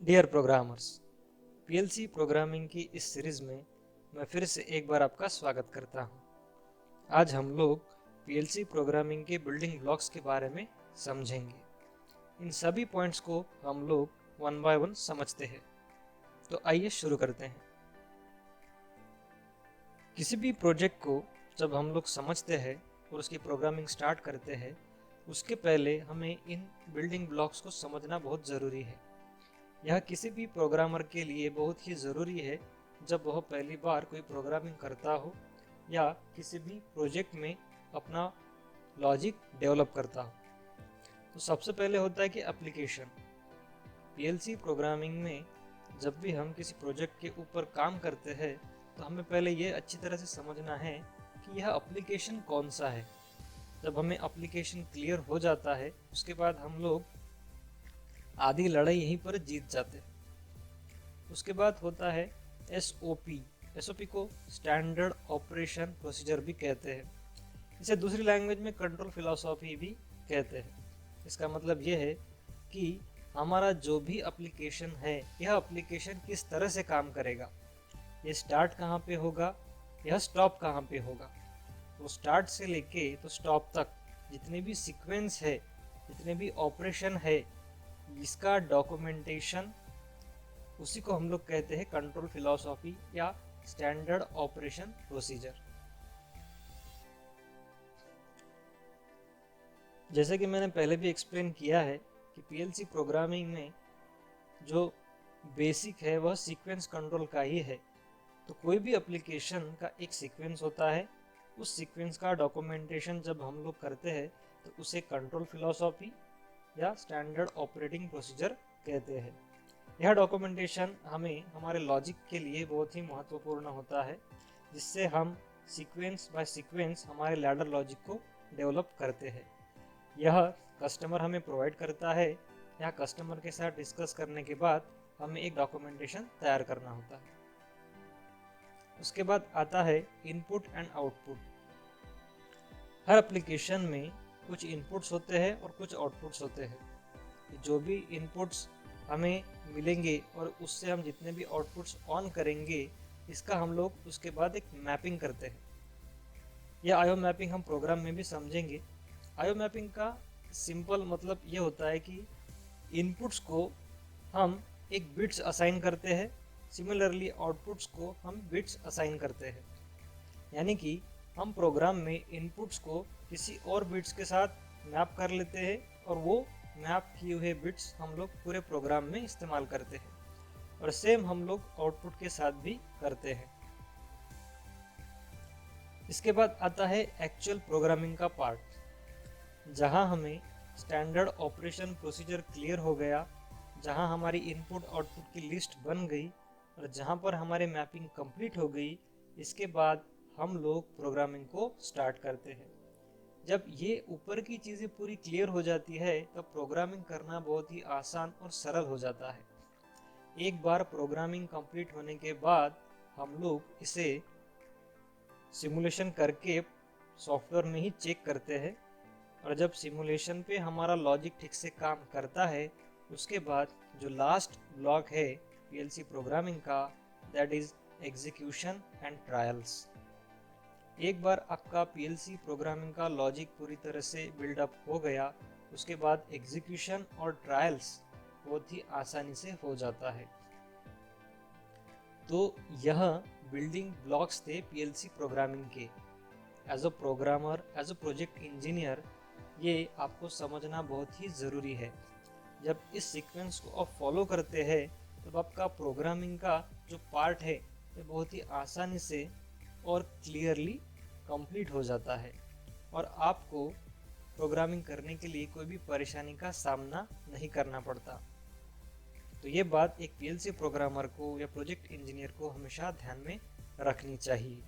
Dear programmers, PLC programming की इस series में मैं फिर से एक बार आपका स्वागत करता हूं। आज हम लोग पीएलसी प्रोग्रामिंग के बिल्डिंग ब्लॉक्स के बारे में समझेंगे। इन सभी पॉइंट्स को हम लोग वन बाय वन समझते हैं। तो आइए शुरू करते हैं। किसी भी प्रोजेक्ट को जब हम लोग समझते हैं और उसकी प्रोग्रामिंग स्टार्ट करते हैं, उसके पहले हमें इन बिल्डिंग ब्लॉक्स को समझना बहुत ज़रूरी है। यह किसी भी प्रोग्रामर के लिए बहुत ही ज़रूरी है जब वह पहली बार कोई प्रोग्रामिंग करता हो या किसी भी प्रोजेक्ट में अपना लॉजिक डेवलप करता हो। तो सबसे पहले होता है कि एप्लीकेशन। पीएलसी प्रोग्रामिंग में जब भी हम किसी प्रोजेक्ट के ऊपर काम करते हैं तो हमें पहले ये अच्छी तरह से समझना है कि यह एप्लीकेशन कौन सा है। जब हमें एप्लीकेशन क्लियर हो जाता है, उसके बाद हम लोग आधी लड़ाई यहीं पर जीत जाते हैं। उसके बाद होता है एसओपी। एसओपी को स्टैंडर्ड ऑपरेशन प्रोसीजर भी कहते हैं। इसे दूसरी लैंग्वेज में कंट्रोल फिलॉसफी भी कहते हैं। इसका मतलब यह है कि हमारा जो भी एप्लीकेशन है, यह एप्लीकेशन किस तरह से काम करेगा, यह स्टार्ट कहाँ पे होगा, यह स्टॉप कहाँ पे होगा। तो स्टार्ट से लेके तो स्टॉप तक जितने भी सीक्वेंस है, जितने भी ऑपरेशन है, इसका डॉक्यूमेंटेशन, उसी को हम लोग कहते हैं कंट्रोल फिलॉसफी या स्टैंडर्ड ऑपरेशन प्रोसीजर। जैसे कि मैंने पहले भी एक्सप्लेन किया है कि पीएलसी प्रोग्रामिंग में जो बेसिक है वह सीक्वेंस कंट्रोल का ही है। तो कोई भी एप्लीकेशन का एक सीक्वेंस होता है, उस सीक्वेंस का डॉक्यूमेंटेशन जब हम लोग करते हैं तो उसे कंट्रोल फिलॉसफी या स्टैंडर्ड ऑपरेटिंग प्रोसीजर कहते हैं। यह डॉक्यूमेंटेशन हमें हमारे लॉजिक के लिए बहुत ही महत्वपूर्ण होता है, जिससे हम सीक्वेंस बाय सीक्वेंस हमारे लैडर लॉजिक को डेवलप करते हैं। यह कस्टमर हमें प्रोवाइड करता है या कस्टमर के साथ डिस्कस करने के बाद हमें एक डॉक्यूमेंटेशन तैयार करना होता है। उसके बाद आता है input and output. Her application में कुछ इनपुट्स होते हैं और कुछ आउटपुट्स होते हैं। जो भी इनपुट्स हमें मिलेंगे और उससे हम जितने भी आउटपुट्स ऑन करेंगे, इसका हम लोग उसके बाद एक मैपिंग करते हैं। यह आईओ मैपिंग हम प्रोग्राम में भी समझेंगे। आईओ मैपिंग का सिंपल मतलब ये होता है कि इनपुट्स को हम एक बिट्स असाइन करते हैं, सिमिलरली आउटपुट्स को हम बिट्स असाइन करते हैं। यानी कि हम प्रोग्राम में इनपुट्स को किसी और बिट्स के साथ मैप कर लेते हैं और वो मैप किए हुए बिट्स हम लोग पूरे प्रोग्राम में इस्तेमाल करते हैं, और सेम हम लोग आउटपुट के साथ भी करते हैं। इसके बाद आता है एक्चुअल प्रोग्रामिंग का पार्ट, जहां हमें स्टैंडर्ड ऑपरेशन प्रोसीजर क्लियर हो गया, जहां हमारी इनपुट आउटपुट की लिस्ट बन गई और जहां पर हमारे मैपिंग कंप्लीट हो गई। इसके बाद हम लोग प्रोग्रामिंग को स्टार्ट करते हैं। जब ये ऊपर की चीज़ें पूरी क्लियर हो जाती है तब प्रोग्रामिंग करना बहुत ही आसान और सरल हो जाता है। एक बार प्रोग्रामिंग कंप्लीट होने के बाद हम लोग इसे सिमुलेशन करके सॉफ्टवेयर में ही चेक करते हैं, और जब सिमुलेशन पे हमारा लॉजिक ठीक से काम करता है, उसके बाद जो लास्ट ब्लॉक है पीएलसी प्रोग्रामिंग का, that is execution and trials. एक बार आपका पीएलसी प्रोग्रामिंग का लॉजिक पूरी तरह से बिल्डअप हो गया, उसके बाद एग्जीक्यूशन और ट्रायल्स बहुत ही आसानी से हो जाता है। तो यह बिल्डिंग ब्लॉक्स थे पीएलसी प्रोग्रामिंग के। As a programmer, as a project engineer, ये आपको समझना बहुत ही ज़रूरी है। जब इस सीक्वेंस को आप फॉलो करते हैं तब आपका प्रोग्रामिंग का जो पार्ट है ये बहुत ही आसानी से और क्लियरली कंप्लीट हो जाता है, और आपको प्रोग्रामिंग करने के लिए कोई भी परेशानी का सामना नहीं करना पड़ता। तो ये बात एक पीएलसी प्रोग्रामर को या प्रोजेक्ट इंजीनियर को हमेशा ध्यान में रखनी चाहिए।